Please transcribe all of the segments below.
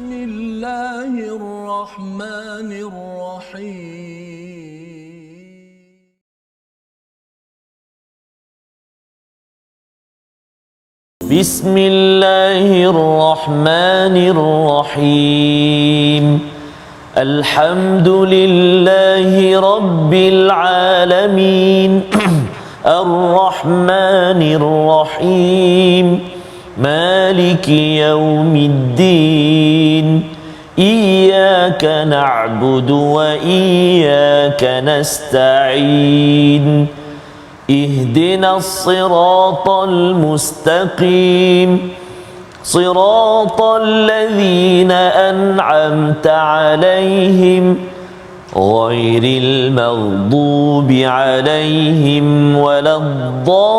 بسم الله الرحمن الرحيم بسم الله الرحمن الرحيم الحمد لله رب العالمين الرحمن الرحيم مالك يوم الدين إياك نعبد وإياك نستعين اهدنا الصراط المستقيم صراط الذين أنعمت عليهم غير المغضوب عليهم ولا الضالين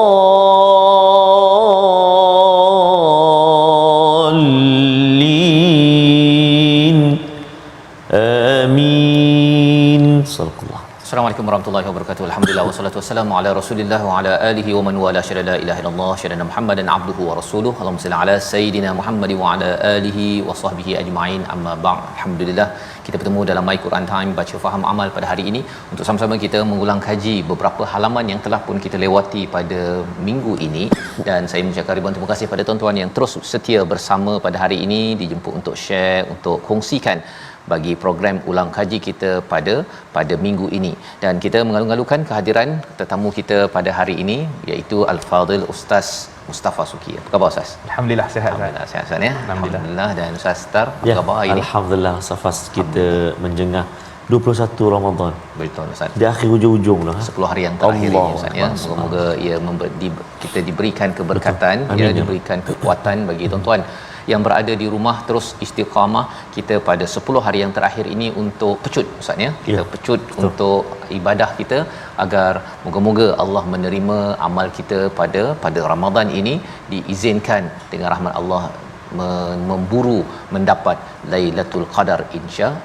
آمين صدق الله. Assalamualaikum warahmatullahi wabarakatuh. Alhamdulillah wassalatu wassalamu ala Rasulillah wa ala alihi wa man wala syada la ilaha illallah syadana Muhammadan abduhu wa rasuluhu. Allahumma salli ala sayidina Muhammad wa ala alihi wa sahbihi ajma'in. Amma ba'd. Alhamdulillah kita bertemu dalam My Quran Time baca faham amal pada hari ini untuk sama-sama kita mengulang kaji beberapa halaman yang telah pun kita lewati pada minggu ini, dan saya mengucapkan ribuan terima kasih pada tuan-tuan yang terus setia bersama pada hari ini, dijemput untuk share, untuk kongsikan bagi program ulang kaji kita pada minggu ini. Dan kita mengalu-alukan kehadiran tetamu kita pada hari ini, iaitu Al-Fadhil Ustaz Mustafa Suki. Apa khabar Ustaz? Alhamdulillah sihat. Alhamdulillah sihat Ustaz ya. Alhamdulillah. Dan Ustaz Star, apa khabar hari ini? Alhamdulillah Safas, kita menjengah 21 Ramadan. Betul Ustaz. Di akhir hujung-hujung lah. 10 hari yang terakhir Allah ini Ustaz ya. Semoga ia kita diberikan keberkatan, ya, diberikan kekuatan bagi tuan-tuan yang berada di rumah terus istiqamah kita pada 10 hari yang terakhir ini untuk pecut Ustaz ya. Kita pecut untuk ibadah kita agar moga-moga Allah menerima amal kita pada Ramadan ini, diizinkan dengan rahmat Allah memburu mendapat Lailatul Qadar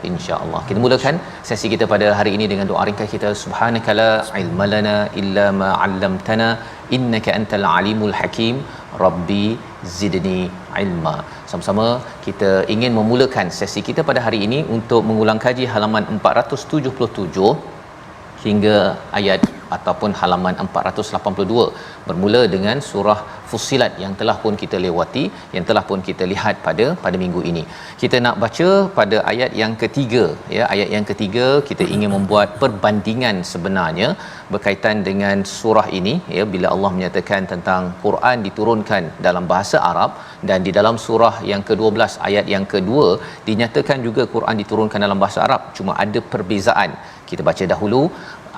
insya-Allah. Kita mulakan sesi kita pada hari ini dengan doa ringkas kita. Subhanakala ilmalana illa ma 'allamtana innaka antal alimul hakim. Rabbi zidni ilma. Sama-sama kita ingin memulakan sesi kita pada hari ini untuk mengulang kaji halaman 477 hingga ayat ataupun halaman 482, bermula dengan surah Fussilat yang telah pun kita lewati, yang telah pun kita lihat pada minggu ini. Kita nak baca pada ayat yang ketiga, ya. Ayat yang ketiga kita ingin membuat perbandingan sebenarnya berkaitan dengan surah ini, ya, bila Allah menyatakan tentang Quran diturunkan dalam bahasa Arab, dan di dalam surah yang ke-12 ayat yang kedua dinyatakan juga Quran diturunkan dalam bahasa Arab, cuma ada perbezaan. Kita baca dahulu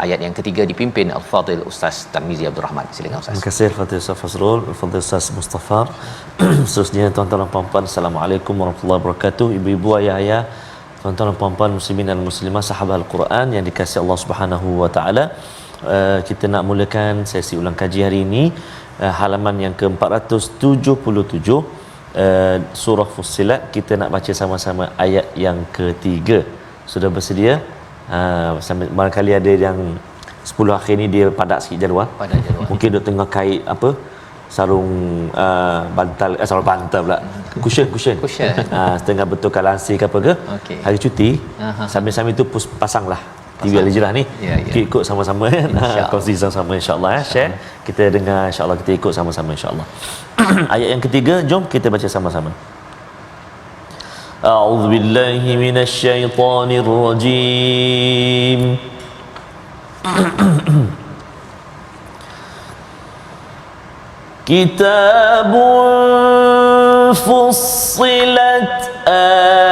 ayat yang ketiga dipimpin Al-Fadhil Ustaz Tarmizi Abdul Rahman. Silakan Ustaz. Terima kasih Al-Fadhil Ustaz Fazrul, Al-Fadhil Ustaz Mustafa. Seterusnya tuan-tuan dan puan-puan, Assalamualaikum warahmatullahi wabarakatuh. Ibu-ibu, ayah-ayah, tuan-tuan dan puan-puan muslimin dan muslimah, sahabat Al-Quran yang dikasihi Allah Subhanahu wa taala. Kita nak mulakan sesi ulang kaji hari ini, halaman yang ke-477, surah Fussilat. Kita nak baca sama-sama ayat yang ketiga. Sudah bersedia? Barangkali ada yang 10 akhir ni dia padat sikit jadual. Mungkin dia tengah kait apa, sarung bantal, sarung bantal pula, cushion setengah betulkan lansir ke apa ke, hari cuti. Sambil-sambil tu pasanglah TV Al-Hijrah ni, kita ikut sama-sama kongsi sama-sama insya-Allah, share, kita dengar insya-Allah, kita ikut sama-sama insya-Allah. Ayat yang ketiga, jom kita baca sama-sama. أعوذ بالله من الشيطان الرجيم كتاب فصلت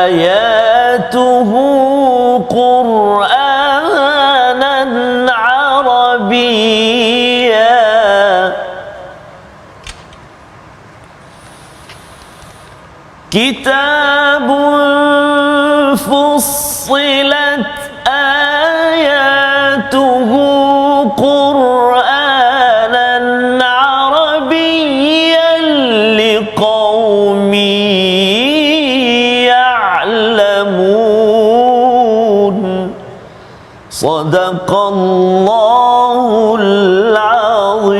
آياته قرآنا عربيا كتاب فصلت آياته قرآنا عربيا لقوم يعلمون صدق الله العظيم.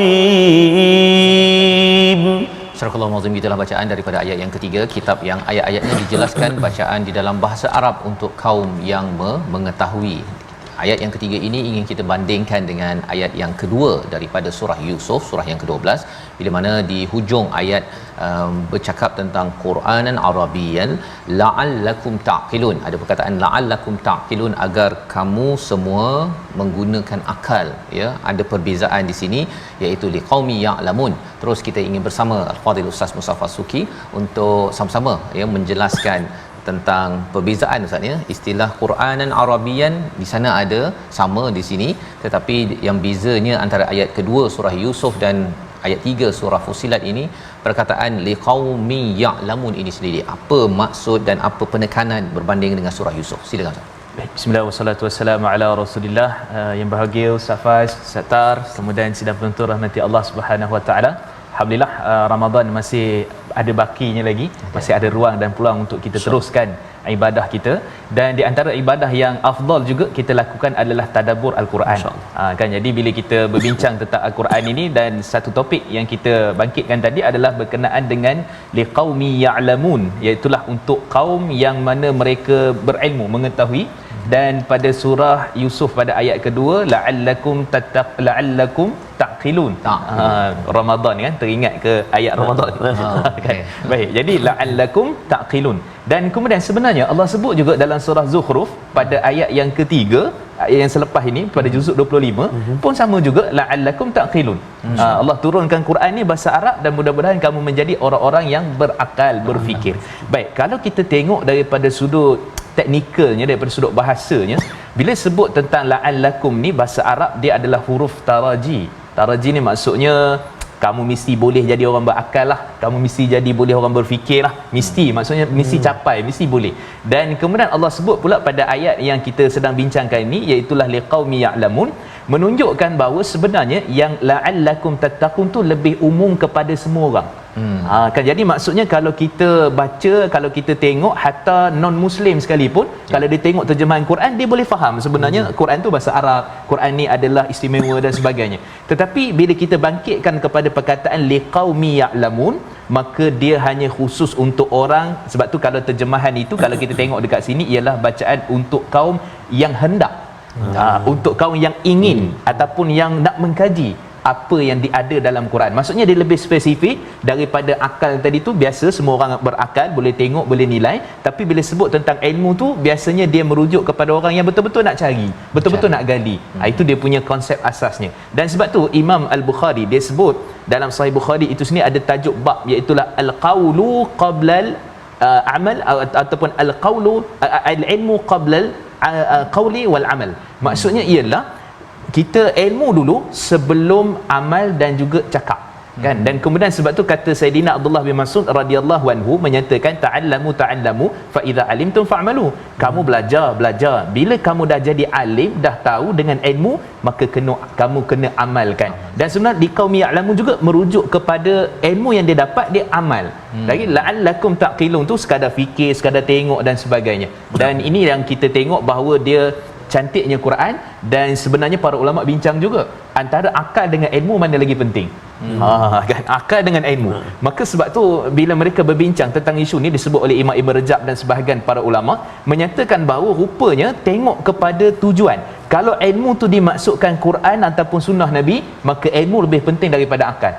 Astagfirullahalazim, itulah bacaan daripada ayat yang ketiga, kitab yang ayat-ayatnya dijelaskan bacaan di dalam bahasa Arab untuk kaum yang mengetahui. Ayat yang ketiga ini ingin kita bandingkan dengan ayat yang kedua daripada surah Yusuf, surah yang ke-12, bila mana di hujung ayat bercakap tentang Quranan Arabiyan la'allakum ta'qilun. Ada perkataan la'allakum ta'qilun, agar kamu semua menggunakan akal, ya. Ada perbezaan di sini iaitu liqaumi ya'lamun. Terus kita ingin bersama Al-Fadhil Ustaz Mustafa Suki untuk sama-sama ya menjelaskan tentang perbezaan Ustaz ya. Istilah Quranan Arabiyan di sana ada, sama di sini, tetapi yang bezanya antara ayat kedua surah Yusuf dan ayat 3 surah Fussilat ini, perkataan liqaumi ya'lamun ini sendiri, apa maksud dan apa penekanan berbanding dengan surah Yusuf? Silakan Ustaz. Baik, bismillah wassalatu wassalamu ala Rasulillah. Yang bahagia Ustaz Faz, Satar, kemudian sidang penonton rahmati Allah Subhanahu wa taala. Alhamdulillah, Ramadan masih ada bakinya lagi, masih ada ruang dan peluang untuk kita teruskan ibadah kita, dan di antara ibadah yang afdal juga kita lakukan adalah tadabbur al-Quran. Kan, jadi bila kita berbincang tentang al-Quran ini, dan satu topik yang kita bangkitkan tadi adalah berkenaan dengan liqaumi ya'lamun, iaitu untuk kaum yang mana mereka berilmu, mengetahui. Dan pada surah Yusuf pada ayat kedua, la'allakum taqilun. Ramadan kan, teringat ke ayat Ramadan. Kan? Baik, jadi la'allakum taqilun. Dan kemudian sebenarnya Allah sebut juga dalam surah Zukhruf pada ayat yang ketiga, ayat yang selepas ini pada juzuk 25 pun sama juga, la'allakum taqilun. Allah turunkan Quran ni bahasa Arab, dan mudah-mudahan kamu menjadi orang-orang yang berakal, berfikir. Baik, kalau kita tengok daripada sudut teknikalnya, daripada sudut bahasanya, bila sebut tentang la'allakum ni, bahasa Arab dia adalah huruf taraji. Taraji ni maksudnya kamu mesti boleh jadi orang berakal lah, kamu mesti jadi boleh orang berfikir lah, mesti, maksudnya mesti capai, mesti boleh. Dan kemudian Allah sebut pula pada ayat yang kita sedang bincangkan ini, iaitu liqaumi ya'lamun, menunjukkan bahawa sebenarnya yang la'allakum tattaqun tu lebih umum kepada semua orang. Kan, jadi maksudnya kalau kita baca, kalau kita tengok, hatta non muslim sekalipun kalau dia tengok terjemahan Quran, dia boleh faham sebenarnya Quran tu bahasa Arab, Quran ni adalah istimewa dan sebagainya. Tetapi bila kita bangkitkan kepada perkataan liqaumi ya'lamun, maka dia hanya khusus untuk orang. Sebab tu kalau terjemahan itu, kalau kita tengok dekat sini, ialah bacaan untuk kaum yang hendak, untuk kaum yang ingin ataupun yang nak mengkaji apa yang ada dalam Quran. Maksudnya dia lebih spesifik daripada akal tadi tu. Biasa semua orang berakal, boleh tengok, boleh nilai, tapi bila sebut tentang ilmu tu, biasanya dia merujuk kepada orang yang betul-betul nak cari, betul-betul nak gali. Itu dia punya konsep asasnya. Dan sebab tu Imam Al-Bukhari dia sebut dalam Sahih Bukhari itu sendiri ada tajuk bab, iaitu al-qawlu qabla al-amal, ataupun al-qawlu al-ilmu qabla al-qawli wal-amal. Maksudnya ialah kita ilmu dulu sebelum amal dan juga cakap, kan. Dan kemudian sebab tu kata Saidina Abdullah bin Mas'ud radhiyallahu anhu menyatakan, ta'allamu fa idza alimtum fa'malu. Kamu belajar, bila kamu dah jadi alim, dah tahu dengan ilmu, maka kamu kena amalkan. Dan sebenarnya di kaum ya'lamu juga merujuk kepada ilmu yang dia dapat, dia amal. Lagi la'allakum taqilun tu sekadar fikir, sekadar tengok dan sebagainya. Dan ini yang kita tengok bahawa dia cantiknya Quran. Dan sebenarnya para ulama bincang juga antara akal dengan ilmu mana lagi penting. Kan, akal dengan ilmu. Maka sebab tu bila mereka berbincang tentang isu ni, disebut oleh Imam Ibn Rajab dan sebahagian para ulama menyatakan bahawa rupanya tengok kepada tujuan. Kalau ilmu tu dimaksudkan Quran ataupun sunnah Nabi, maka ilmu lebih penting daripada akal.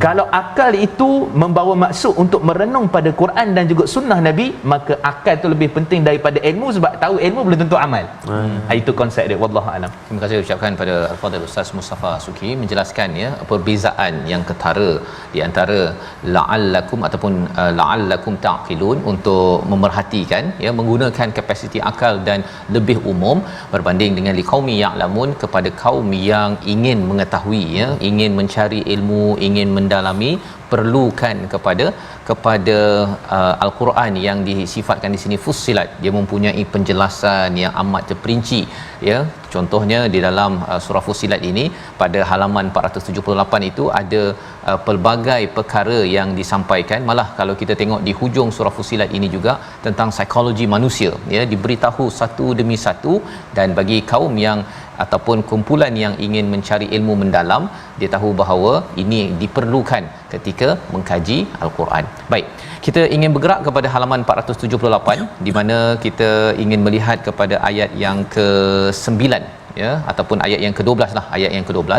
Kalau akal itu membawa maksud untuk merenung pada Quran dan juga sunnah Nabi, maka akal itu lebih penting daripada ilmu, sebab tahu ilmu belum tentu amal. Itu konsep dia, wallahu alam. Terima kasih ucapkan pada Al-Fadhil Ustaz Mustafa Suki menjelaskan ya perbezaan yang ketara di antara la'allakum ataupun la'allakum taqilun untuk memerhatikan ya, menggunakan kapasiti akal dan lebih umum, berbanding dengan liqaumi ya'lamun kepada kaum yang ingin mengetahui ya, ingin mencari ilmu, ingin mendalami, perlukan kepada Al-Quran yang disifatkan di sini Fussilat. Dia mempunyai penjelasan yang amat terperinci ya. Contohnya di dalam surah Fussilat ini pada halaman 478 itu ada pelbagai perkara yang disampaikan. Malah kalau kita tengok di hujung surah Fussilat ini juga tentang psikologi manusia ya, diberitahu satu demi satu. Dan bagi kaum yang ataupun kumpulan yang ingin mencari ilmu mendalam, dia tahu bahawa ini diperlukan ketika mengkaji al-Quran. Baik, kita ingin bergerak kepada halaman 478 di mana kita ingin melihat kepada ayat yang ke-9 ya, ataupun ayat yang ke-12 lah, ayat yang ke-12,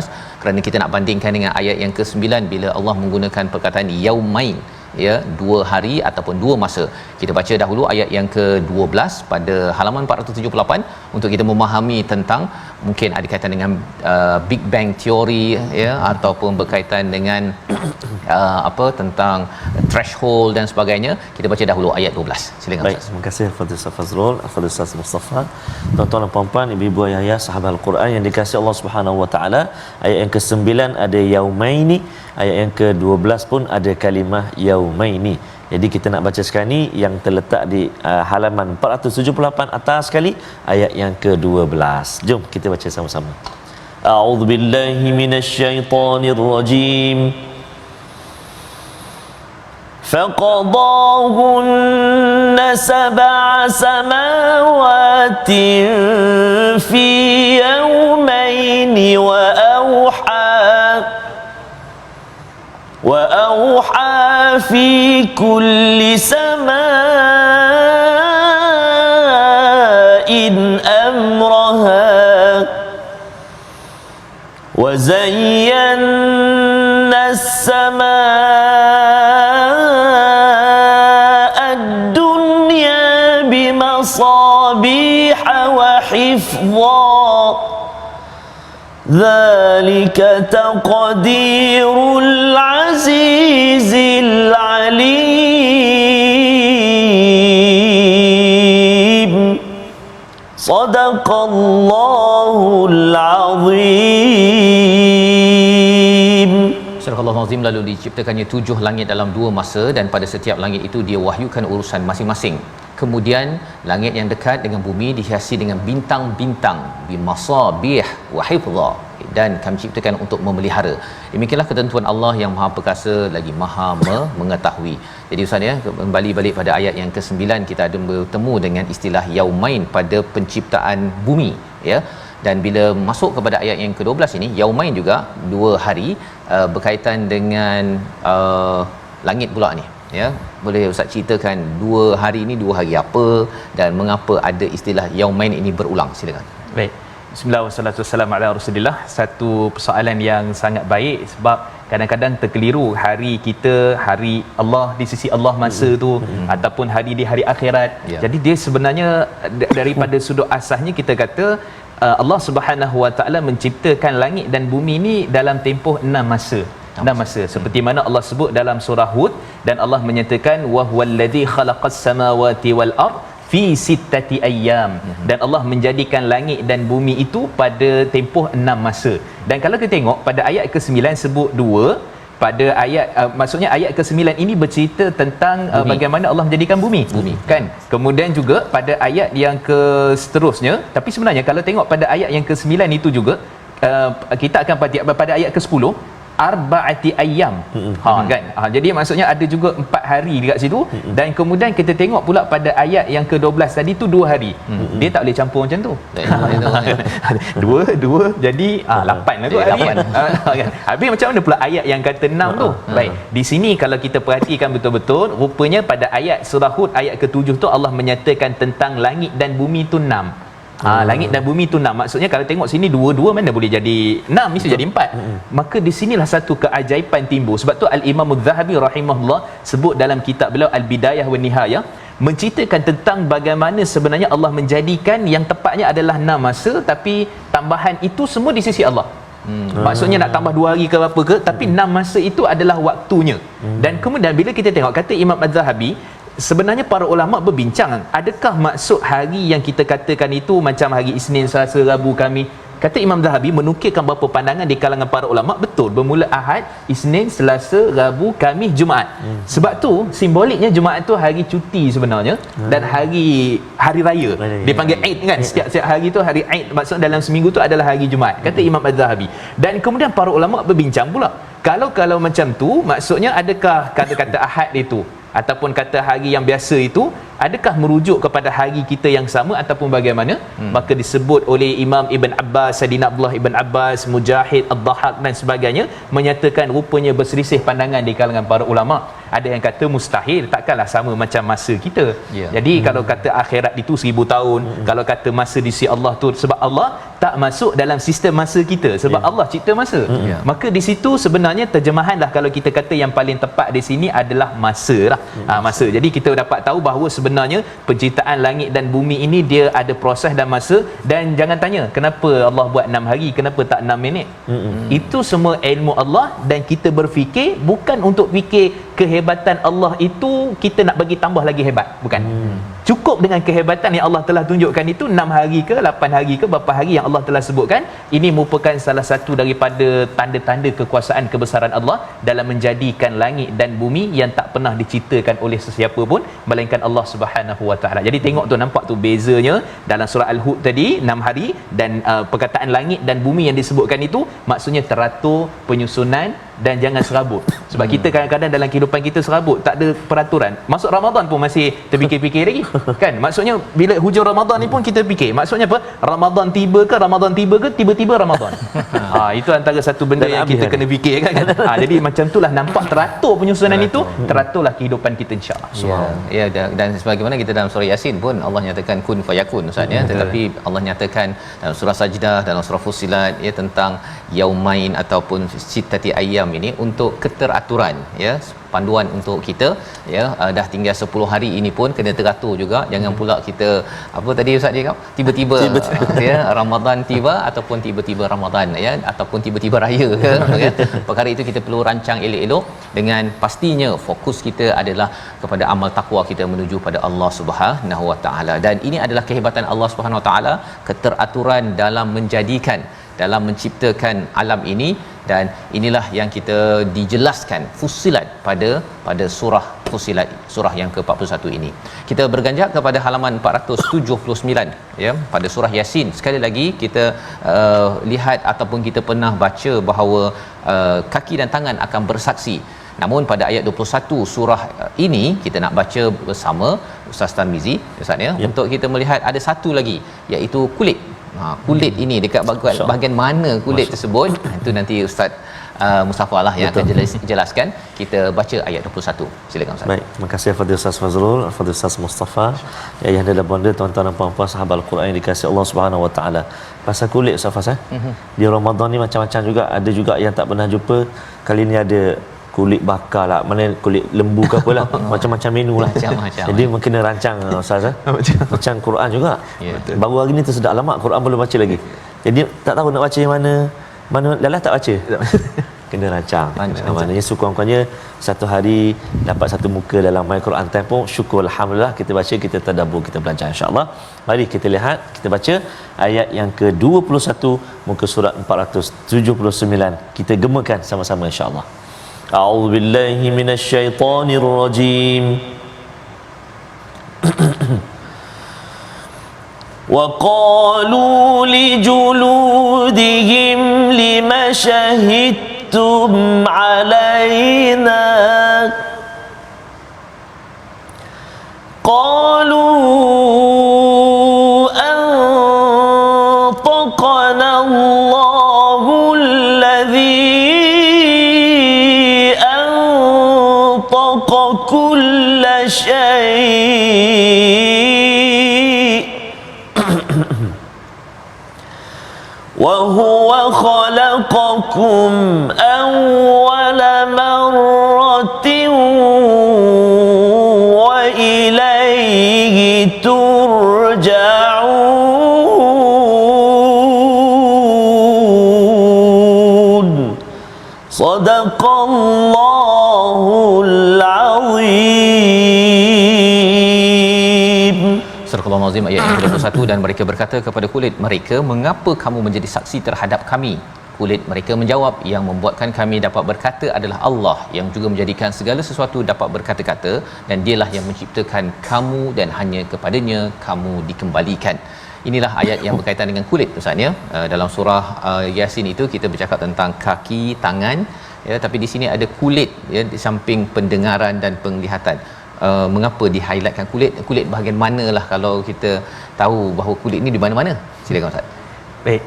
kerana kita nak bandingkan dengan ayat yang ke-9 bila Allah menggunakan perkataan yaumain, ya, 2 hari ataupun 2 masa. Kita baca dahulu ayat yang ke-12 pada halaman 478 untuk kita memahami tentang, mungkin ada kaitan dengan Big Bang Theory ya, ataupun berkaitan dengan tentang threshold dan sebagainya. Kita baca dahulu ayat 12. Silakan Baik, Ustaz. terima kasih Fadil Ustaz Fazrul, Fadil Ustaz Mustafa. Tuan-tuan dan puan-puan, ibu-ibu ayah sahabat Al-Quran yang dikasihi Allah Subhanahu Wa Taala, ayat yang ke-9 ada yaumaini, ayat yang ke-12 pun ada kalimah yaumaini. Jadi kita nak baca sekarang ni yang terletak di halaman 478 atas sekali, ayat yang ke-12. Jom kita baca sama-sama. A'udzubillahi minasyaitonirrajim. فقضاهن 7 سماوات في يومين وأوحى في كل سماء أمرها وزينا السماء الدنيا بمصابيح وحفظا ذلك تقدير العزيز العليم صدق الله العظيم. Surah Al-Azim, lalu diciptakannya 7 langit dalam 2 masa, dan pada setiap langit itu dia wahyukan urusan masing-masing. Kemudian langit yang dekat dengan bumi dihiasi dengan bintang-bintang, bimasabih wa hifdha, dan kami ciptakan untuk memelihara. Demikianlah ketentuan Allah yang Maha Perkasa lagi Maha mengetahui. Jadi Ustaz ya, kembali balik pada ayat yang ke-9, kita ada bertemu dengan istilah yaumain pada penciptaan bumi ya. Dan bila masuk kepada ayat yang ke-12 ini, yaumain juga 2 hari, berkaitan dengan langit pula ni ya. Boleh Ustaz ceritakan 2 hari ini 2 hari apa dan mengapa ada istilah yaumain ini berulang? Silakan. Baik. Bismillah wassalatu wassalamu ala Rasulillah. Satu persoalan yang sangat baik, sebab kadang-kadang terkeliru hari kita, hari Allah di sisi Allah masa tu ataupun hari di hari akhirat. Jadi dia sebenarnya daripada sudut asasnya kita kata Allah Subhanahu Wa Taala menciptakan langit dan bumi ni dalam tempoh 6 masa. 6 masa seperti mana Allah sebut dalam surah Hud, dan Allah menyatakan wa huwallazi khalaqas samawati wal ard fi sittati ayyam, dan Allah menjadikan langit dan bumi itu pada tempoh 6 masa. Dan kalau kita tengok pada ayat ke-9 sebut 2, pada ayat maksudnya ayat ke-9 ini bercerita tentang bagaimana Allah menjadikan bumi kan. Kemudian juga pada ayat yang ke seterusnya, tapi sebenarnya kalau tengok pada ayat yang ke-9 itu juga kita akan pati pada ayat ke-10 arba'ati ayyam. Kan. Jadi maksudnya ada juga 4 hari dekat situ. Dan kemudian kita tengok pula pada ayat yang ke-12 tadi tu 2 hari. Dia tak boleh campur macam tu. 2 jadi 8 lah tu hari. Kan. Habis macam mana pula ayat yang kata 6 tu? Baik. Di sini kalau kita perhatikan betul-betul, rupanya pada ayat surah Hud ayat ke-7 tu Allah menyatakan tentang langit dan bumi tu 6. Langit dan bumi tu 6. Maksudnya kalau tengok sini 2 mana boleh jadi 6, mesti jadi 4. Maka di sinilah satu keajaiban timbul. Sebab tu Al-Imam Az-Zahabi rahimahullah sebut dalam kitab beliau Al-Bidayah wa Nihayah, menceritakan tentang bagaimana sebenarnya Allah menjadikan yang tepatnya adalah 6 masa, tapi tambahan itu semua di sisi Allah. Maksudnya nak tambah 2 hari ke apa ke, tapi 6 masa itu adalah waktunya. Dan kemudian bila kita tengok kata Imam Az-Zahabi, sebenarnya para ulama berbincang, adakah maksud hari yang kita katakan itu macam hari Isnin, Selasa, Rabu, Khamis? Kata Imam Zahabi menukilkan beberapa pandangan di kalangan para ulama, betul bermula Ahad, Isnin, Selasa, Rabu, Khamis, Jumaat. Sebab tu simboliknya Jumaat tu hari cuti sebenarnya, dan hari raya. Dia panggil Eid kan. Setiap hari tu hari Eid, maksud dalam seminggu tu adalah hari Jumaat, kata Imam Az-Zahabi. Dan kemudian para ulama berbincang pula, kalau macam tu maksudnya adakah kata-kata Ahad itu ataupun kata hari yang biasa itu adakah merujuk kepada hari kita yang sama ataupun bagaimana? Maka disebut oleh Imam Ibn Abbas, Saidina Abdullah Ibn Abbas, Mujahid, Ad-Dhahhak dan sebagainya menyatakan rupanya berselisih pandangan di kalangan para ulama. Ada yang kata mustahil, takkanlah sama macam masa kita. Jadi kalau kata akhirat itu 1000 tahun, kalau kata masa di sisi Allah tu, sebab Allah tak masuk dalam sistem masa kita, sebab Allah cipta masa. Maka di situ sebenarnya terjemahanlah kalau kita kata yang paling tepat di sini adalah masa lah. Masa. Jadi kita dapat tahu bahawa sebenarnya penciptaan langit dan bumi ini dia ada proses dan masa, dan jangan tanya kenapa Allah buat 6 hari, kenapa tak 6 minit. Itu semua ilmu Allah, dan kita berfikir bukan untuk fikir kehebatan Allah itu kita nak bagi tambah lagi hebat, bukan. Cukup dengan kehebatan yang Allah telah tunjukkan itu, 6 hari ke 8 hari ke berapa hari yang Allah telah sebutkan, ini merupakan salah satu daripada tanda-tanda kekuasaan kebesaran Allah dalam menjadikan langit dan bumi yang tak pernah diciptakan oleh sesiapa pun melainkan Allah Subhanahu Wa Taala. Jadi tengok tu, nampak tu bezanya dalam surah Al-Hud tadi 6 hari, dan perkataan langit dan bumi yang disebutkan itu maksudnya teratur, penyusunan, dan jangan serabut. Sebab kita kadang-kadang dalam kehidupan kita serabut, tak ada peraturan. Masuk Ramadan pun masih terfikir-fikir lagi. Kan? Maksudnya bila hujung Ramadan ni pun kita fikir. Maksudnya apa? Ramadan tiba ke tiba-tiba Ramadan. Itu antara satu benda dan yang kita kena fikir kan. Jadi macam itulah, nampak teratur penyusunan itu, teraturlah kehidupan kita insya-Allah. Ya, dan sebagaimana kita dalam surah Yasin pun Allah nyatakan kun fayakun Ustaz ya. Tetapi Allah nyatakan dalam surah Sajdah, dalam surah Fussilat ya, tentang yaumain ataupun sittati ayyam ini untuk keteraturan ya, panduan untuk kita ya. Dah tinggal 10 hari ini pun kena teratur juga. Jangan pula kita apa tadi Ustaz dia tiba-tiba ya Ramadan tiba, ataupun tiba-tiba Ramadan ya, ataupun tiba-tiba raya ke ya. Perkara itu kita perlu rancang elok-elok, dengan pastinya fokus kita adalah kepada amal takwa kita menuju pada Allah Subhanahu Wa Taala. Dan ini adalah kehebatan Allah Subhanahu Wa Taala, keteraturan dalam menjadikan, dalam menciptakan alam ini. Dan inilah yang kita dijelaskan Fussilat pada surah Fussilat, surah yang ke-41 ini. Kita berganjak kepada halaman 479 ya, pada surah Yasin. Sekali lagi kita lihat ataupun kita pernah baca bahawa kaki dan tangan akan bersaksi. Namun pada ayat 21 surah ini kita nak baca bersama Ustaz Tarmizi Ustaz ya, untuk kita melihat ada satu lagi, iaitu kulit. Kulit ini dekat bahagian mana kulit tersebut, itu nanti Ustaz Mustafa lah yang akan jelaskan. Kita baca ayat 21. Silakan Ustaz. Baik, terima kasih kepada Ustaz Fazrul, kepada Ustaz Mustafa. Ya, yang ada bonda tuan-tuan dan puan-puan sahabat Al-Quran yang dikasihi Allah Subhanahu Wa Taala. Pasal kulit Ustaz Faz di Ramadan ni macam-macam juga. Ada juga yang tak pernah jumpa. Kali ni ada kulit bakar lah, mana kulit lembu ke apalah. Macam-macam menu lah. Jadi kena rancang Ustaz macam Quran juga. Baru hari ni tersedak, alamak Quran belum baca lagi. Jadi tak tahu nak baca yang mana dah tak baca. Kena rancang. Maknanya sekurang-kurangnya satu hari dapat satu muka dalam My Quran Time pun syukur, alhamdulillah. Kita baca, kita tadabbur, kita belajar insya-Allah. Mari kita lihat, kita baca ayat yang ke-21 muka surat 479. Kita gemakan sama-sama insya-Allah. A'udzu billahi minasyaitonir rajim. وقالوا لجلودهم لم شهدتم علينا قالوا أنطقنا الله الذي أنطق كل شيء وهو خلقكم أول مرة وإليه ترجعون صدق الله العظيم. Surah Al-Azim ayat yang ke-21. Dan mereka berkata kepada kulit mereka, mengapa kamu menjadi saksi terhadap kami? Kulit mereka menjawab, yang membuatkan kami dapat berkata adalah Allah, yang juga menjadikan segala sesuatu dapat berkata-kata, dan dialah yang menciptakan kamu dan hanya kepadanya kamu dikembalikan. Inilah ayat yang berkaitan dengan kulit Ustaz ya. Dalam surah Yasin itu kita bercakap tentang kaki, tangan ya, tapi di sini ada kulit ya, di samping pendengaran dan penglihatan. mengapa di-highlightkan kulit bahagian manalah kalau kita tahu bahawa kulit ni di mana-mana. Silakan Ustaz. Baik,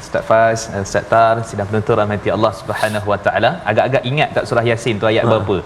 Ustaz Faz, Ustaz Tar, sidang penonton rahmati Allah Subhanahu Wa Taala. Agak-agak ingat tak surah Yasin tu ayat berapa?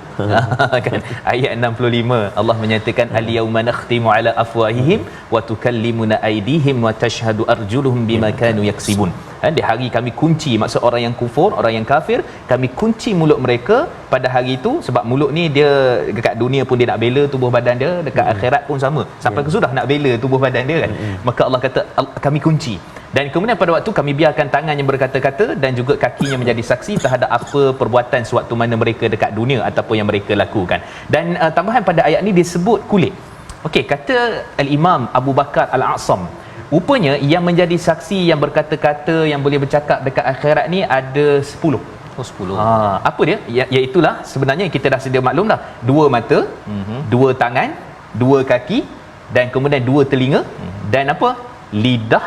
Kan ayat 65 Allah menyatakan al-yauma nakhtimu ala afwahihim wa tukallimuna aydihim wa tashhadu arjuluhum bima kanu yaksibun. Di hari kami kunci, maksud orang yang kufur, orang yang kafir, kami kunci mulut mereka pada hari itu, sebab mulut ni dia dekat dunia pun dia nak bela tubuh badan dia, dekat akhirat pun sama, sampai ke sudah nak bela tubuh badan dia kan. Maka Allah kata kami kunci, dan kemudian pada waktu kami biarkan tangannya berkata-kata dan juga kakinya menjadi saksi terhadap apa perbuatan sewaktu mana mereka dekat dunia ataupun yang mereka lakukan. Dan tambahan pada ayat ni disebut kulit. Okey, kata Al-Imam Abu Bakar Al-A'sam, rupanya yang menjadi saksi yang berkata-kata yang boleh bercakap dekat akhirat ni ada 10. Oh, 10. Apa dia? Iaitulah sebenarnya kita dah sedia maklum dah. 2 mata, 2 tangan, 2 kaki, dan kemudian 2 telinga, dan apa? Lidah,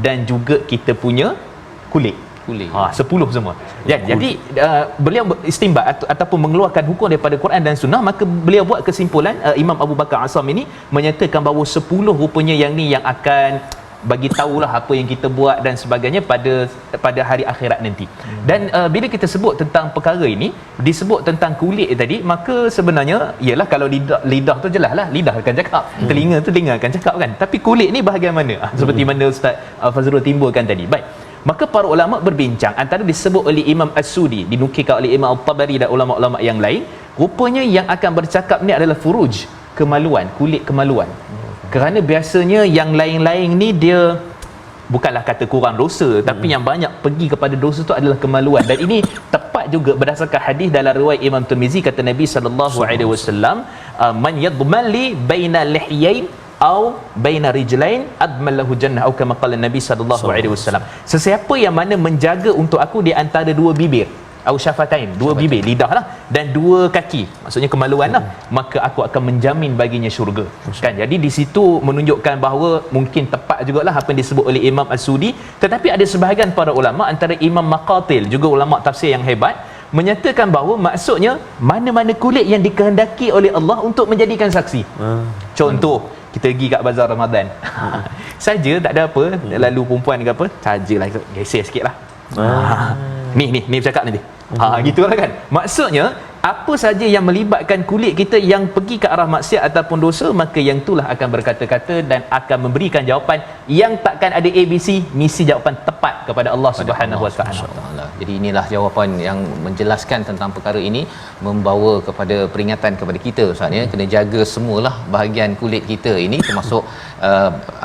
dan juga kita punya kulit. 10 semua. Ya, jadi beliau istimbat ataupun mengeluarkan hukum daripada Quran dan Sunnah, maka beliau buat kesimpulan, Imam Abu Bakar Asam ini menyatakan bahawa 10 rupanya yang ni yang akan bagi tahulah apa yang kita buat dan sebagainya pada hari akhirat nanti. Dan bila kita sebut tentang perkara ini, disebut tentang kulit tadi, maka sebenarnya ialah kalau lidah tu jelaslah, lidah akan cakap, telinga akan cakap kan. Tapi kulit ni bahagian mana? Seperti mana Ustaz Fazrul timbulkan tadi. Baik. Maka para ulama berbincang, antara disebut oleh Imam As-Sudi, dinukilkan oleh Imam Al-Tabari dan ulama-ulama yang lain, rupanya yang akan bercakap ni adalah furuj, kemaluan, kulit kemaluan. Kerana biasanya yang lain-lain ni dia bukanlah kata kurang dosa, tapi yang banyak pergi kepada dosa tu adalah kemaluan. Dan ini tepat juga berdasarkan hadis dalam riwayat Imam Tirmizi, kata Nabi SAW, man yadman li baina lihyain au baina rijlain adman lahu jannah, atau kama qala Nabi SAW. Sesiapa yang mana menjaga untuk aku di antara 2 bibir, au syafatain, 2 bibir, lidah lah, dan 2 kaki, maksudnya kemaluan lah, maka aku akan menjamin baginya syurga. Kan, jadi di situ menunjukkan bahawa mungkin tepat jugalah apa yang disebut oleh Imam As-Sudi. Tetapi ada sebahagian para ulama, antara Imam Maqatil, juga ulama tafsir yang hebat, menyatakan bahawa maksudnya mana-mana kulit yang dikehendaki oleh Allah untuk menjadikan saksi. Contoh, kita pergi kat bazar Ramadan, saja tak ada apa, lalu perempuan ke apa, sajalah geser sikit lah, ni bercakap nanti, gitulah kan. Maksudnya apa saja yang melibatkan kulit kita yang pergi ke arah maksiat ataupun dosa, maka yang itulah akan berkata-kata dan akan memberikan jawapan yang takkan ada ABC, misi jawapan tepat kepada Allah Subhanahu Wa Taala. Jadi inilah jawapan yang menjelaskan tentang perkara ini, membawa kepada peringatan kepada kita Ustaz, ya, kena jaga semualah bahagian kulit kita ini, termasuk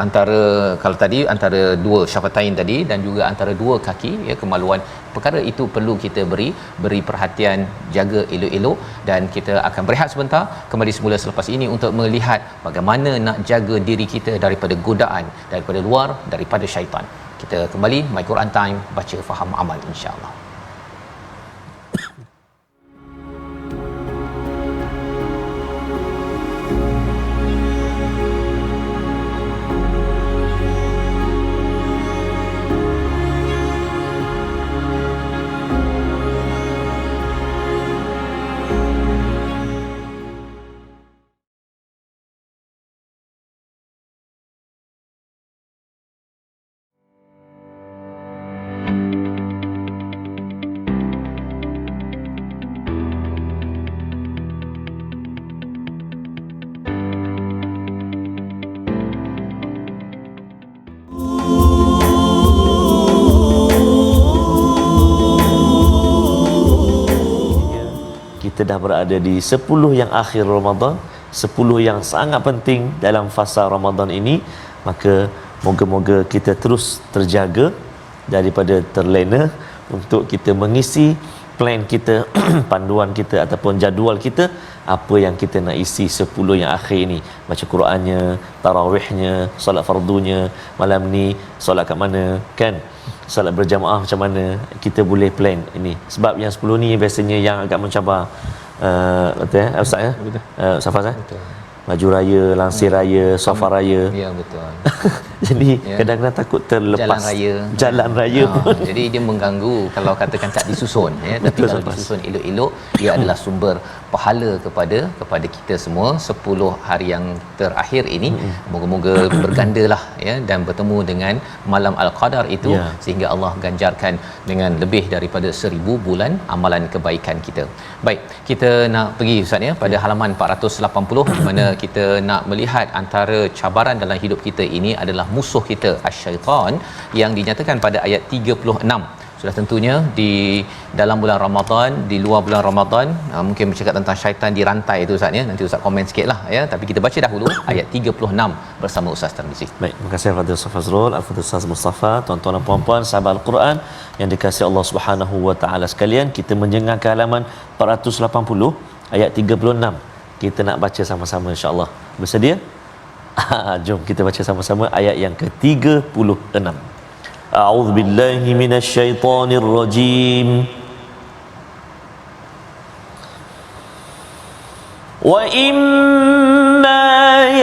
antara, kalau tadi antara 2 syafatain tadi, dan juga antara 2 kaki, ya, kemaluan. Perkara itu perlu kita beri perhatian, jaga elok-elok, dan kita akan berehat sebentar, kembali semula selepas ini untuk melihat bagaimana nak jaga diri kita daripada godaan daripada luar, daripada syaitan. Kita kembali My Quran Time, baca faham amal, insya-Allah. Kita dah berada di 10 yang akhir Ramadan, 10 yang sangat penting dalam fasa Ramadan ini. Maka moga-moga kita terus terjaga daripada terlena untuk kita mengisi plan kita, panduan kita ataupun jadual kita, apa yang kita nak isi 10 yang akhir ni. Baca Qurannya, tarawihnya, solat fardunya, malam ni solat kat mana kan, solat berjamaah macam mana, kita boleh plan ini. Sebab yang 10 ni biasanya yang agak mencabar, betul ya Ustaz ya, Ustaz Faz, baju raya, langsir raya, safar raya. Ya, betul. Jadi Ya. kadang-kadang takut terlepas jalan raya pun. Jadi dia mengganggu kalau katakan tak disusun ya, tapi kalau disusun elok-elok ia adalah sumber pahala kepada kita semua 10 hari yang terakhir ini. Moga-moga bergandalah ya dan bertemu dengan malam al-qadar itu sehingga Allah ganjarkan dengan lebih daripada 1000 bulan amalan kebaikan kita. Baik, kita nak pergi Ustaz ya pada halaman 480 di mana kita nak melihat antara cabaran dalam hidup kita ini adalah musuh kita asy-syaitan yang dinyatakan pada ayat 36. Sudah tentunya di dalam bulan Ramadan, di luar bulan Ramadan, mungkin bercakap tentang syaitan dirantai itu Ustaz ya. Nanti Ustaz komen sikitlah ya, tapi kita baca dahulu ayat 36 bersama Ustaz Tarmizi. Baik, terima kasih Fadil Ustaz Fazrul, Al-Fadil Ustaz Mustafa, tuan-tuan dan puan-puan sahabat Al-Quran yang dikasihi Allah Subhanahu wa taala sekalian. Kita menjengah ke halaman 480 ayat 36. Kita nak baca sama-sama insya-Allah. Bersedia? Jom kita baca sama-sama ayat yang ke-36. A'udzu billahi minasyaitonir rajim. Wa imma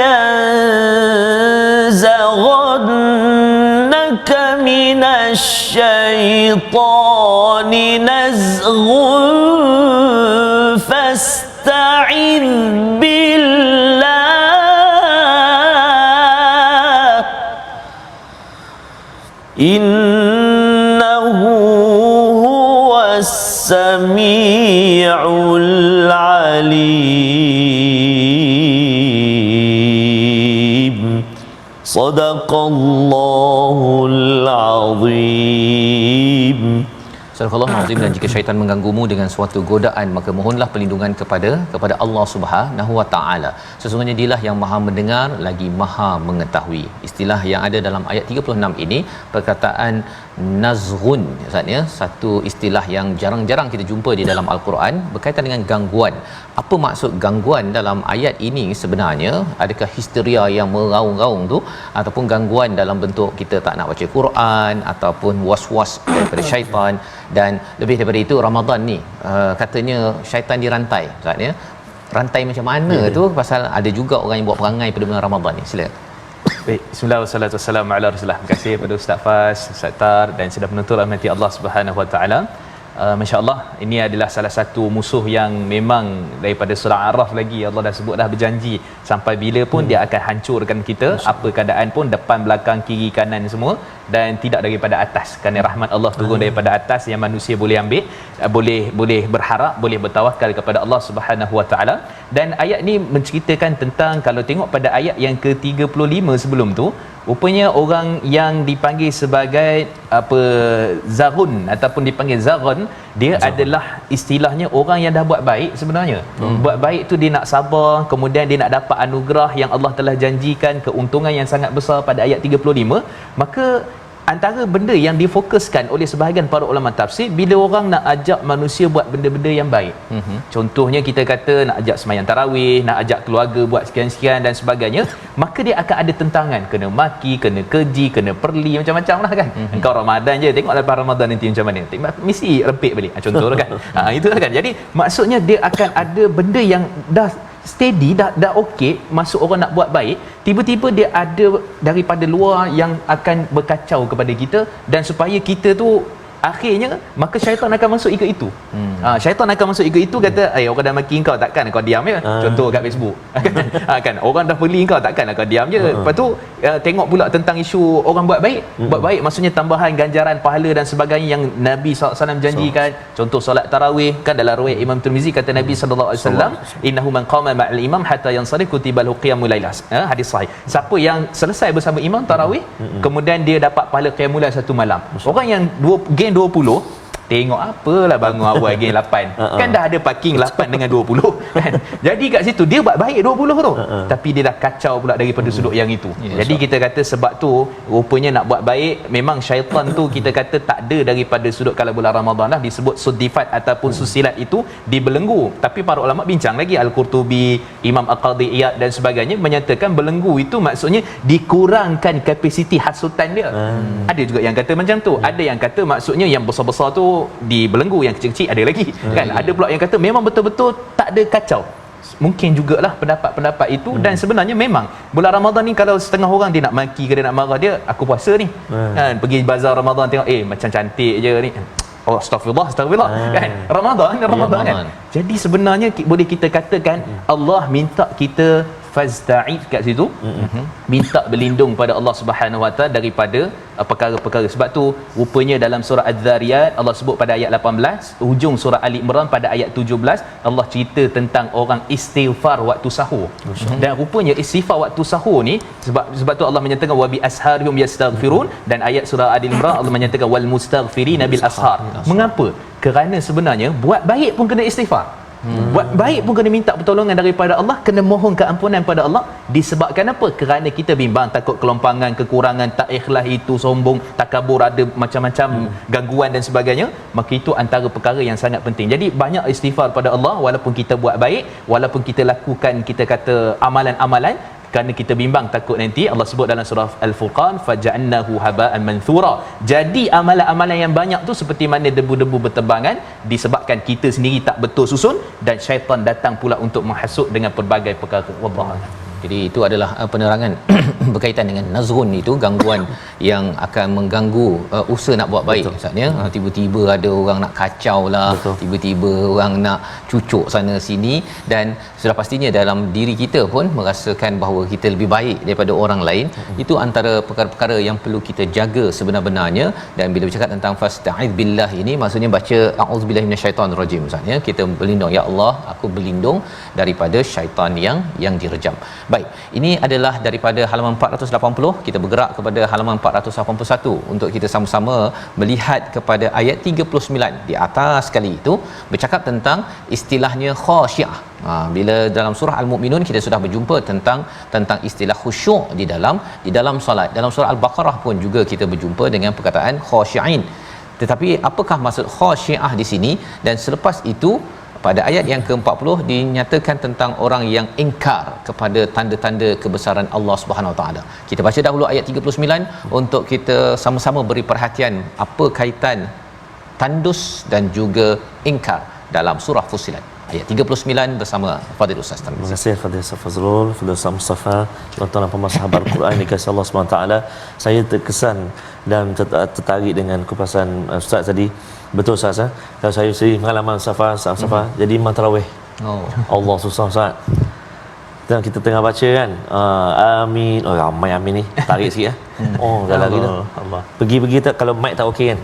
yanzaghannaka minasy syaitani nazghun fasta'in billah innahu huwas sami'ul alim. Sadaqallahul azim. Surah Al-Azim. Dan jika syaitan mengganggumu dengan suatu godaan, maka mohonlah perlindungan kepada Allah Subhanahu wa taala. Sesungguhnya Dialah yang Maha mendengar lagi Maha mengetahui. Istilah yang ada dalam ayat 36 ini perkataan nazghun, maksudnya satu istilah yang jarang-jarang kita jumpa di dalam Al-Quran berkaitan dengan gangguan. Apa maksud gangguan dalam ayat ini sebenarnya? Adakah histeria yang meraung-raung tu ataupun gangguan dalam bentuk kita tak nak baca Quran ataupun was-was daripada syaitan? Dan lebih daripada itu, Ramadan ni katanya syaitan dirantai. Maksudnya rantai macam mana tu? Pasal ada juga orang yang buat perangai pada bulan Ramadan ni. Sila. Baik, bismillah wassalatu wassalamu ala Rasulillah. Terima kasih kepada Ustaz Fas, Ustaz Tar dan sudah penutur rahmati Allah Subhanahu wa taala. Masya-Allah, ini adalah salah satu musuh yang memang daripada surah Araf lagi Allah dah sebut dah, berjanji sampai bila pun dia akan hancurkan kita, apa keadaan pun, depan belakang kiri kanan semua, dan tidak daripada atas, kerana rahmat Allah turun daripada atas yang manusia boleh ambil, boleh berharap, boleh bertawakal kepada Allah Subhanahu wa taala. Dan ayat ni menceritakan tentang, kalau tengok pada ayat yang ke-35 sebelum tu, rupanya orang yang dipanggil sebagai zarun ataupun dipanggil zaron, dia adalah istilahnya orang yang dah buat baik sebenarnya. Buat baik tu dia nak sabar, kemudian dia nak dapat anugerah yang Allah telah janjikan, keuntungan yang sangat besar pada ayat 35. Maka antara benda yang difokuskan oleh sebahagian para ulama tafsir bila orang nak ajak manusia buat benda-benda yang baik. Contohnya kita kata nak ajak sembahyang tarawih, nak ajak keluarga buat sekian-sekian dan sebagainya, maka dia akan ada tentangan, kena maki, kena keji, kena perli, macam-macam lah kan. Engkau Ramadan je, tengok lepas Ramadan nanti macam mana, mesti repek balik, contoh lah kan. Itu lah kan. Jadi maksudnya dia akan ada benda yang dah steady, dah okey, masuk orang nak buat baik, tiba-tiba dia ada daripada luar yang akan berkacau kepada kita, dan supaya kita tu akhirnya, maka syaitan akan masuk ikut itu. Syaitan akan masuk ikut itu, kata orang dah maki kau, takkan kau diam je. Contoh kat Facebook kan, orang dah beli kau, takkan kau diam je. Lepas tu tengok pula tentang isu orang buat baik. Buat baik maksudnya tambahan ganjaran, pahala dan sebagainya yang Nabi SAW janjikan. Contoh solat tarawih kan, dalam riwayat Imam Tirmizi kata Nabi SAW, innahu man qama ma'al imam hatta yansarif kutiba lahu qiyamul lailah. Hadis sahih. Siapa yang selesai bersama imam tarawih, kemudian dia dapat pahala qiyamul lail satu malam. Orang yang gain 20, tengok apalah bangun awal gain 8. Kan dah ada parking 8 dengan 20 kan. Jadi kat situ dia buat baik 20 tu. Tapi dia dah kacau pula daripada sudut yang itu. Jadi kita kata sebab tu rupanya nak buat baik, memang syaitan tu kita kata tak ada daripada sudut kalau bulan Ramadan dah disebut sudifat ataupun susilat itu dibelenggu. Tapi para ulama bincang lagi, Al-Qurtubi, Imam Al-Qadhi Iyad dan sebagainya menyatakan belenggu itu maksudnya dikurangkan kapasiti hasutan dia. Ada juga yang kata macam tu. Ada yang kata maksudnya yang besar-besar tu dibelenggu, yang kecil-kecil ada lagi kan. Ada pula yang kata memang betul-betul tak ada kacau. mungkin jugalah pendapat-pendapat itu. Dan sebenarnya memang bulan Ramadan ni kalau setengah orang dia nak maki ke dia nak marah dia, aku puasa ni kan, pergi bazar Ramadan tengok macam cantik je ni, oh astagfirullah kan, Ramadan kan. Jadi sebenarnya boleh kita katakan Allah minta kita fasta'id kat situ, minta berlindung pada Allah Subhanahu Wa Taala daripada perkara-perkara. Sebab tu rupanya dalam surah Az-Zariyat Allah sebut pada ayat 18, hujung surah Ali Imran pada ayat 17 Allah cerita tentang orang istighfar waktu sahur. Dan rupanya istighfar waktu sahur ni sebab tu Allah menyatakan wa bi asharihum yastaghfirun, dan ayat surah Ali Imran Allah menyatakan wal mustaghfirina bil ashar. Mengapa? Kerana sebenarnya buat baik pun kena istighfar. Buat baik pun kena minta pertolongan daripada Allah, kena mohon keampunan pada Allah. Disebabkan apa? Kerana kita bimbang, takut kelompangan, kekurangan, tak ikhlas, itu sombong, takabur, ada macam-macam gangguan dan sebagainya. Maka itu antara perkara yang sangat penting. Jadi banyak istighfar pada Allah walaupun kita buat baik, walaupun kita lakukan kita kata amalan-amalan, kerana kita bimbang takut nanti Allah sebut dalam surah Al-Furqan faja'annahu haba'an manthura. Jadi amalan-amalan yang banyak tu seperti mana debu-debu berterbangan disebabkan kita sendiri tak betul susun, dan syaitan datang pula untuk menghasut dengan pelbagai perkara. Wallahu. Jadi itu adalah penerangan berkaitan dengan nazrun, itu gangguan yang akan mengganggu usaha nak buat baik. Maksudnya tiba-tiba ada orang nak kacau lah, tiba-tiba orang nak cucuk sana sini, dan sudah pastinya dalam diri kita pun merasakan bahawa kita lebih baik daripada orang lain. Itu antara perkara-perkara yang perlu kita jaga sebenar-benarnya. Dan bila bercakap tentang fasta'iz billah ini, maksudnya baca a'udzubillahi minasyaitonirrajim. Maksudnya kita berlindung, ya Allah aku berlindung daripada syaitan yang direjam. Baik, ini adalah daripada halaman 480. Kita bergerak kepada halaman 481 untuk kita sama-sama melihat kepada ayat 39 di atas sekali itu bercakap tentang istilahnya khasyiah. Bila dalam surah Al-Mu'minun kita sudah berjumpa tentang istilah khusyuk di dalam solat. Dalam surah Al-Baqarah pun juga kita berjumpa dengan perkataan khasyiin. Tetapi apakah maksud khasyiah di sini? Dan selepas itu pada ayat yang ke-40 dinyatakan tentang orang yang ingkar kepada tanda-tanda kebesaran Allah Subhanahu Wa Taala. Kita baca dahulu ayat 39 untuk kita sama-sama beri perhatian apa kaitan tandus dan juga ingkar dalam surah Fussilat. Ayat 39 bersama Fadil Ustaz. Terima kasih Fadil Ustaz Fazrul, Fadil Ustaz Mustafa, tuan-tuan dan sahabat Al-Quran dikasihi Allah Subhanahu Taala. Saya terkesan dan tertarik dengan kupasan Ustaz tadi. Betul Ustaz, kalau saya sendiri pengalaman Safa jadi imam tarawih. Allah susah Ustaz. Dan kita tengah baca kan, amin. Oh ramai amin ni. Tarik sikit oh dah lari dah. Allah. Pergi tak kalau mic tak okey kan.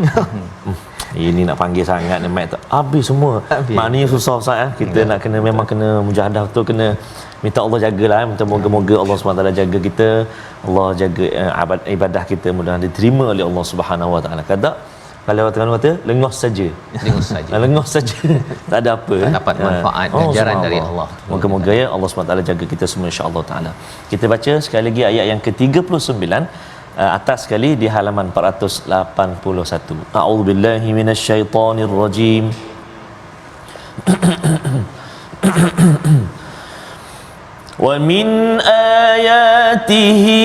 Ini nak panggil sangat ni mic tak. Habis semua. Maknanya susah Ustaz Kita nak kena memang kena mujahadah betul, kena minta Allah jagalah. Minta moga-moga Allah SWT jaga kita. Allah jaga ibadah kita mudah-mudahan diterima oleh Allah Subhanahu Wa Taala. Kalau orang kata lengos saja. Lengos saja. Tak ada apa. Tak dapat manfaat ganjaran dari Allah. Moga-moga ya Allah SWT jaga kita semua insya-Allah taala. Kita baca sekali lagi ayat yang ke-39 atas sekali di halaman 481. A'udzubillahi minasyaitonirrajim. Wa min ayatihi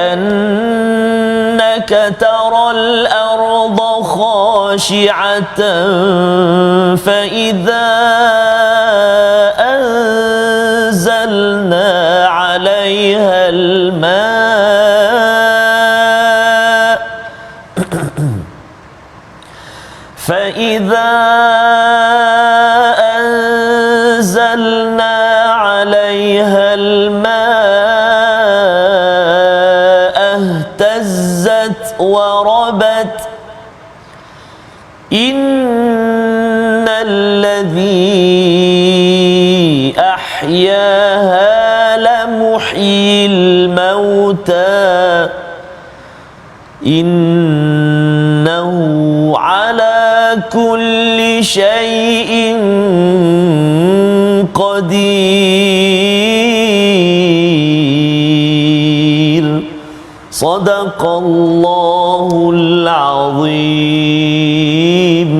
annaka taral arda khashi'atan fa idza anzalna 'alayha al-ma' fa idza anzalna 'alayha al-ma' ihtazzat wa rabat innal ladzi ahyaha la muhyil mauta innahu ala kulli syai'in qadir. Sadaqallahul azim.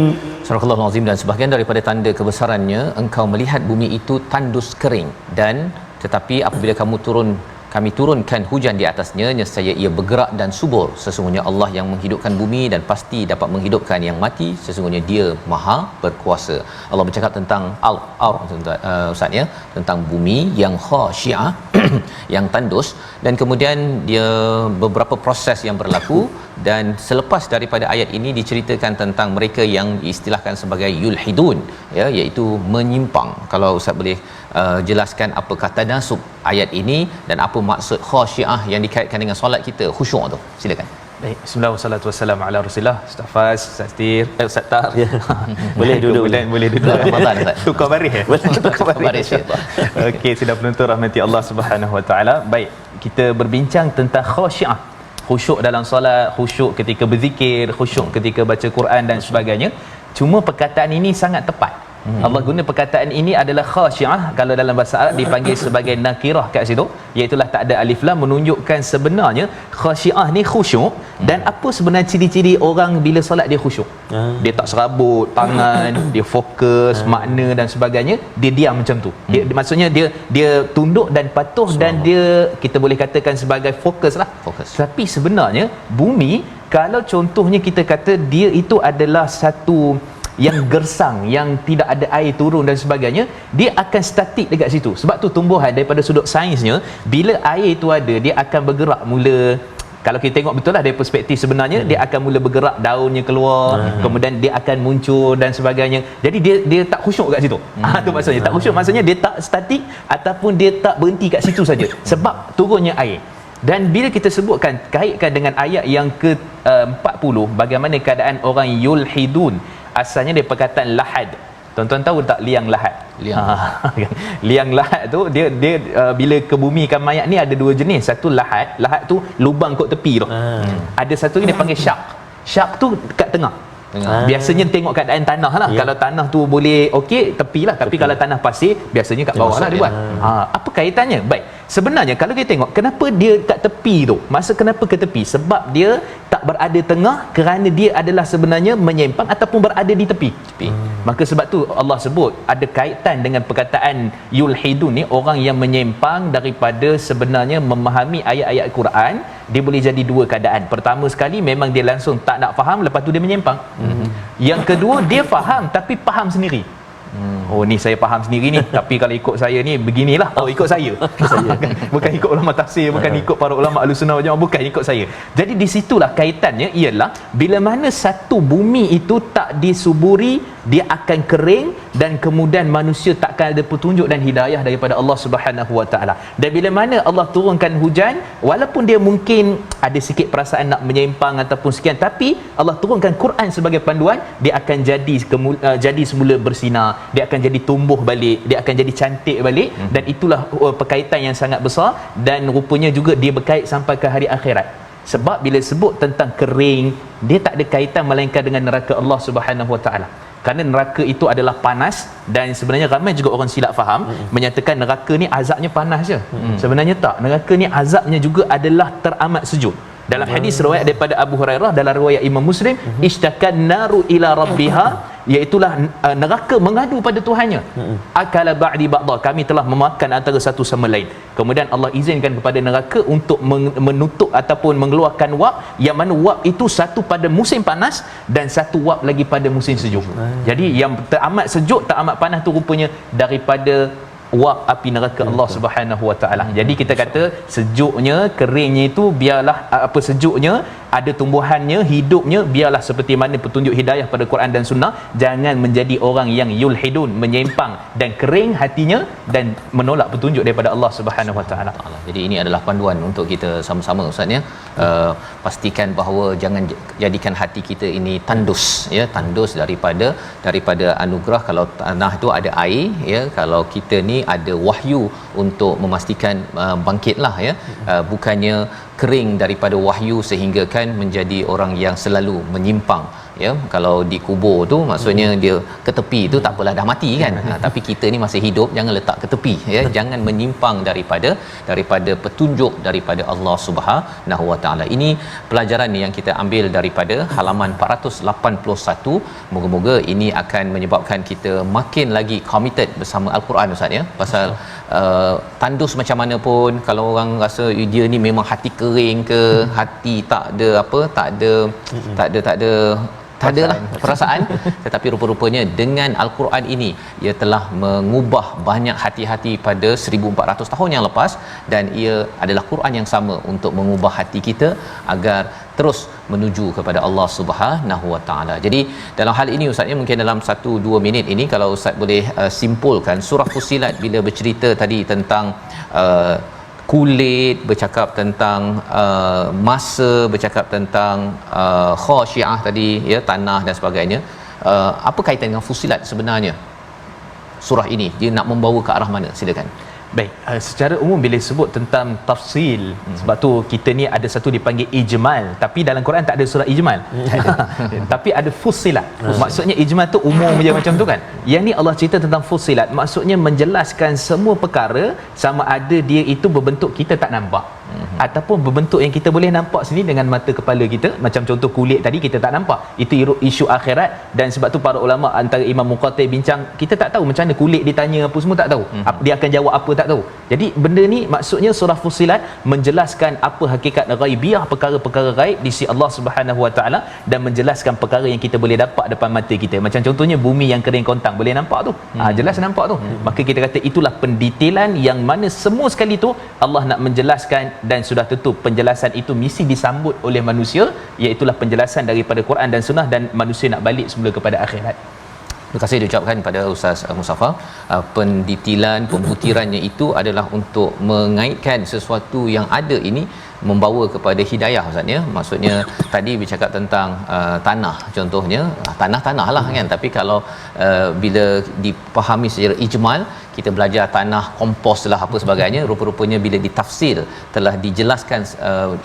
Surah Al-Azim. Dan sebahagian daripada tanda kebesarannya engkau melihat bumi itu tandus kering, dan tetapi apabila kamu turun kami turunkan hujan di atasnya, nescaya ia bergerak dan subur. Sesungguhnya Allah yang menghidupkan bumi dan pasti dapat menghidupkan yang mati. Sesungguhnya Dia Maha berkuasa. Allah bercakap tentang Ustaz ya, tentang bumi yang khasyiah yang tandus, dan kemudian dia beberapa proses yang berlaku. Dan selepas daripada ayat ini diceritakan tentang mereka yang diistilahkan sebagai yulhidun, ya, iaitu menyimpang. Kalau Ustaz boleh jelaskan apakah tanasub ayat ini dan apa maksud khasyiah yang dikaitkan dengan solat kita, khusyuk tu, silakan. Baik, bismillah wassalatu wassalamu ala Rasulillah. Ustaz Faz, Ustaz Tir, Ustaz Tar. Ya. Boleh duduk. Boleh duduk. Ramadan Ustaz. Tukar baris. Tukar baris. Okey, sudah penonton rahmati Allah Subhanahu wa taala. Baik, kita berbincang tentang khasyiah. Khusyuk dalam solat, khusyuk ketika berzikir, khusyuk ketika baca Quran dan sebagainya. Cuma perkataan ini sangat tepat. Allah guna perkataan ini adalah khasyiah, kalau dalam bahasa Arab dipanggil sebagai nakirah kat situ, iaitu tak ada alif lam, menunjukkan sebenarnya khasyiah ni khusyuk. Dan apa sebenarnya ciri-ciri orang bila solat dia khusyuk? Dia tak serabut tangan, dia fokus makna dan sebagainya, dia diam macam tu. Maksudnya dia tunduk dan patuh, dan dia, kita boleh katakan sebagai fokus lah. Tapi sebenarnya bumi, kalau contohnya kita kata dia itu adalah satu yang gersang, yang tidak ada air turun dan sebagainya, dia akan statik dekat situ. Sebab tu tumbuhan daripada sudut sainsnya, bila air itu ada, dia akan bergerak mula. Kalau kita tengok betul lah dari perspektif sebenarnya, dia akan mula bergerak, daunnya keluar, kemudian dia akan muncul dan sebagainya. Jadi dia tak khusyuk kat situ. Tu maksudnya tak khusyuk, maksudnya dia tak statik ataupun dia tak berhenti kat situ saja sebab turunnya air. Dan bila kita sebutkan, kaitkan dengan ayat yang ke-40, bagaimana keadaan orang yulhidun, asalnya dia perkataan lahad. Tuan-tuan tahu tak liang lahat? Liang lahat tu dia bila kebumikan mayat ni ada dua jenis. Satu lahat, lahat tu lubang kot tepi tu. Ada satu ni dia panggil syak. Syak tu kat tengah. Biasanya tengok keadaan tanah lah. Kalau tanah tu boleh okey, tepi lah. Tapi kalau tanah pasir, biasanya kat bawah lah dia buat. Apa kaitannya? Baik, sebenarnya kalau kita tengok kenapa dia kat tepi tu, masa kenapa ke tepi? Sebab dia tak berada tengah, kerana dia adalah sebenarnya menyimpang ataupun berada di tepi. Maka sebab tu Allah sebut ada kaitan dengan perkataan yulhidun ni, orang yang menyimpang daripada sebenarnya memahami ayat-ayat Quran. Dia boleh jadi dua keadaan. Pertama sekali, memang dia langsung tak nak faham, lepas tu dia menyimpang. Yang kedua, dia faham tapi faham sendiri. Oh, ni saya faham sendiri ni, tapi kalau ikut saya ni beginilah. Oh, ikut saya. Bukan ikut ulama tafsir, bukan ikut para ulama Ahlussunnah wal Jamaah, bukan ikut saya. Jadi di situlah kaitannya, ialah bila mana satu bumi itu tak disuburi, dia akan kering, dan kemudian manusia takkan ada petunjuk dan hidayah daripada Allah Subhanahu wa taala. Dan bila mana Allah turunkan hujan, walaupun dia mungkin ada sikit perasaan nak menyimpang ataupun sekian, tapi Allah turunkan Quran sebagai panduan, dia akan jadi semula bersinar, dia akan jadi tumbuh balik, dia akan jadi cantik balik. Dan itulah perkaitan yang sangat besar, dan rupanya juga dia berkait sampai ke hari akhirat. Sebab bila sebut tentang kering, dia tak ada kaitan melainkan dengan neraka Allah Subhanahu wa taala. Kerana neraka itu adalah panas, dan sebenarnya ramai juga orang silap faham, menyatakan neraka ni azabnya panas je. Sebenarnya tak, neraka ni azabnya juga adalah teramat sejuk. Dalam hadis riwayat daripada Abu Hurairah, dalam riwayat Imam Muslim, istakan naru ila rabbiha, iaitulah neraka mengadu pada Tuhannya. Akala ba'di ba'da, kami telah memakan antara satu sama lain. Kemudian Allah izinkan kepada neraka untuk menutup ataupun mengeluarkan wap, yang mana wap itu satu pada musim panas dan satu wap lagi pada musim sejuk. Jadi yang teramat sejuk, teramat panas tu rupanya daripada wap api neraka Allah Subhanahu wa taala. Jadi kita kata sejuknya, keringnya itu biarlah sejuknya, ada tumbuhannya, hidupnya, biarlah seperti mana petunjuk hidayah pada Quran dan Sunnah. Jangan menjadi orang yang yulhidun, menyimpang dan kering hatinya dan menolak petunjuk daripada Allah Subhanahu wa taala. Jadi ini adalah panduan untuk kita sama-sama, Ustaz ya. Pastikan bahawa jangan jadikan hati kita ini tandus, ya, tandus daripada anugerah. Kalau tanah itu ada air, ya, kalau kita ni ada wahyu untuk memastikan bangkitlah, ya. Bukannya kering daripada wahyu sehingga kan menjadi orang yang selalu menyimpang ya. Kalau dikubur tu maksudnya dia ke tepi tu tak apalah, dah mati kan. Tapi kita ni masih hidup, jangan letak ke tepi ya, jangan menyimpang daripada petunjuk daripada Allah Subhanahu Wa Taala. Ini pelajaran ni yang kita ambil daripada halaman 481. Moga-moga ini akan menyebabkan kita makin lagi committed bersama Al-Quran Ustaz ya. Pasal tandus macam mana pun, kalau orang rasa dia ni memang hati kering ke, hati tak adalah perasaan, tetapi rupa-rupanya dengan Al-Quran ini ia telah mengubah banyak hati-hati pada 1400 tahun yang lepas, dan ia adalah Quran yang sama untuk mengubah hati kita agar terus menuju kepada Allah Subhanahu Wa Taala. Jadi dalam hal ini Ustaz ya, mungkin dalam 1-2 minit ini kalau Ustaz boleh simpulkan surah Fussilat bila bercerita tadi tentang kulit, bercakap tentang masa, bercakap tentang khasyiah tadi ya, tanah dan sebagainya. Apa kaitan dengan Fussilat sebenarnya? Surah ini dia nak membawa ke arah mana? Silakan. Baik, secara umum bila sebut tentang tafsil, sebab tu kita ni ada satu dipanggil ijmal, tapi dalam Quran tak ada surah ijmal. Tapi ada fussilat. Maksudnya ijmal tu umum je macam tu kan. Yang ni Allah cerita tentang fussilat, maksudnya menjelaskan semua perkara, sama ada dia itu berbentuk kita tak nampak ataupun berbentuk yang kita boleh nampak sini dengan mata kepala kita. Macam contoh kulit tadi kita tak nampak, itu isu akhirat. Dan sebab tu para ulama antara Imam Muqatil bincang, kita tak tahu macam mana kulit ditanya apa semua, tak tahu dia akan jawab apa, tak tahu. Jadi benda ni maksudnya surah Fussilat menjelaskan apa hakikat ghaibiyah, perkara-perkara gaib di sisi Allah Subhanahu Wa Taala, dan menjelaskan perkara yang kita boleh dapat depan mata kita. Macam contohnya bumi yang kering kontang boleh nampak tu, jelas nampak tu. Maka kita kata itulah pendetailan yang mana semua sekali tu Allah nak menjelaskan, dan sudah tentu penjelasan itu mesti disambut oleh manusia, iaitu penjelasan daripada Quran dan Sunnah, dan manusia nak balik semula kepada akhirat. Terima kasih diucapkan pada Ustaz Mustafa. Pendetailan, pembutirannya itu adalah untuk mengaitkan sesuatu yang ada ini membawa kepada hidayah Ustaz ya. Maksudnya tadi bercakap tentang tanah contohnya, tanah-tanah lah kan, tapi kalau bila dipahami secara ijmal, kita belajar tanah, kompos lah apa sebagainya, rupa-rupanya bila ditafsir telah dijelaskan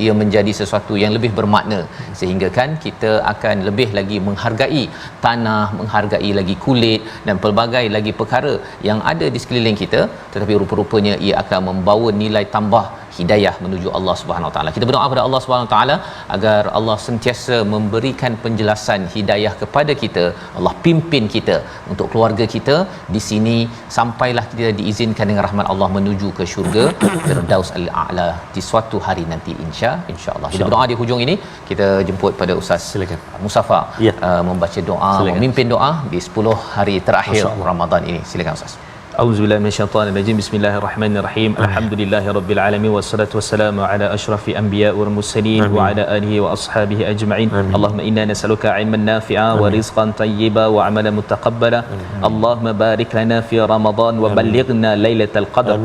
ia menjadi sesuatu yang lebih bermakna, sehingga kan kita akan lebih lagi menghargai tanah, menghargai lagi kulit dan pelbagai lagi perkara yang ada di sekeliling kita, tetapi rupa-rupanya ia akan membawa nilai tambah hidayah menuju Allah Subhanahu Wa Taala. Kita berdoa kepada Allah Subhanahu Wa Taala agar Allah sentiasa memberikan penjelasan hidayah kepada kita. Allah pimpin kita untuk keluarga kita di sini sampailah kita diizinkan dengan rahmat Allah menuju ke syurga Firdaus Al-A'la di suatu hari nanti insya-Allah. Kita berdoa di hujung ini, kita jemput pada Ustaz Silakan Mustafa ya, membaca doa, memimpin doa di 10 hari terakhir Ramadan ini. Silakan Ustaz. Auzubillahi minasyaitanirrajim. Bismillahirrahmanirrahim. Alhamdulillahirabbil alamin wassalatu wassalamu ala asyrafil anbiya'i wal mursalin wa ala alihi wa ashabihi ajma'in. Allahumma inna nas'aluka 'ilman nafi'a wa rizqan tayyiba wa 'amalan mutaqabbala. Allahumma barik lana fi Ramadan wa ballighna lailatal qadr.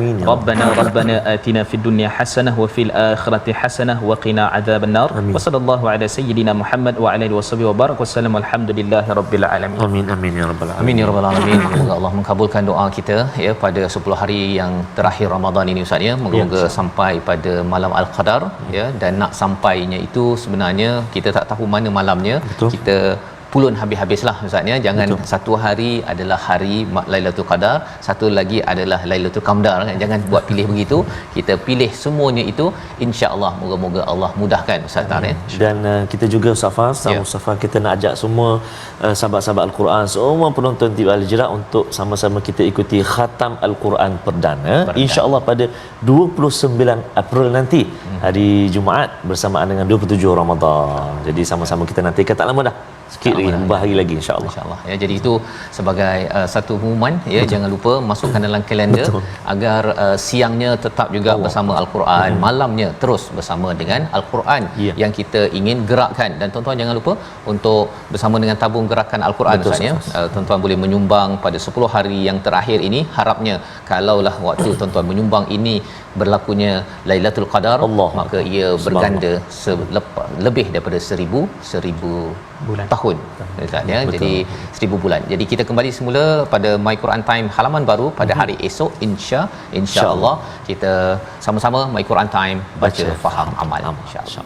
Rabbana atina fid dunya hasanah wa fil akhirati hasanah wa qina adzaban nar. Wa sallallahu ala sayyidina Muhammad wa ala alihi washabihi wa barak wasallam. Alhamdulillahirabbil alamin. amin amin ya rabbal alamin. Amin ya rabbal alamin. Semoga Allah mengabulkan doa kita ya pada 10 hari yang terakhir Ramadan ini Ustaz ya. Moga-moga sampai pada malam Al-Qadar ya, dan nak sampainya itu sebenarnya kita tak tahu mana malamnya. Betul. Kita pulun habis-habislah Ustaz ya. Jangan betul, satu hari adalah hari Lailatul Qadar, satu lagi adalah Lailatul Qamdar kan. Jangan buat pilih begitu. Kita pilih semuanya itu, insya-Allah moga-moga Allah mudahkan Ustaz Tar ya. Dan kita juga Mustafa kita nak ajak semua sahabat-sahabat Al-Quran, semua penonton TV Al-Hijrah untuk sama-sama kita ikuti khatam Al-Quran perdana insya-Allah pada 29 April nanti, hari Jumaat bersamaan dengan 27 Ramadan. Jadi sama-sama kita nantikan, tak lama dah, sikit lagi, beberapa hari lagi insya-Allah ya. Jadi itu sebagai satu pengumuman ya. Betul. Jangan lupa masukkan dalam kalender. Betul. Agar siangnya tetap juga bersama Al-Quran, malamnya terus bersama dengan Al-Quran yang kita ingin gerakkan. Dan tuan-tuan jangan lupa untuk bersama dengan tabung gerakan Al-Quran Ustaz ya. Tuan-tuan boleh menyumbang pada 10 hari yang terakhir ini. Harapnya kalaulah waktu tuan-tuan menyumbang ini berlakunya Lailatul Qadar, maka ia berganda lebih daripada 1000 bulan tahun Ustaz ya. Jadi 1000 bulan. Jadi kita kembali semula pada My Quran Time halaman baru pada hari esok insya-Allah. Kita sama-sama My Quran Time baca, faham, amal insya-Allah.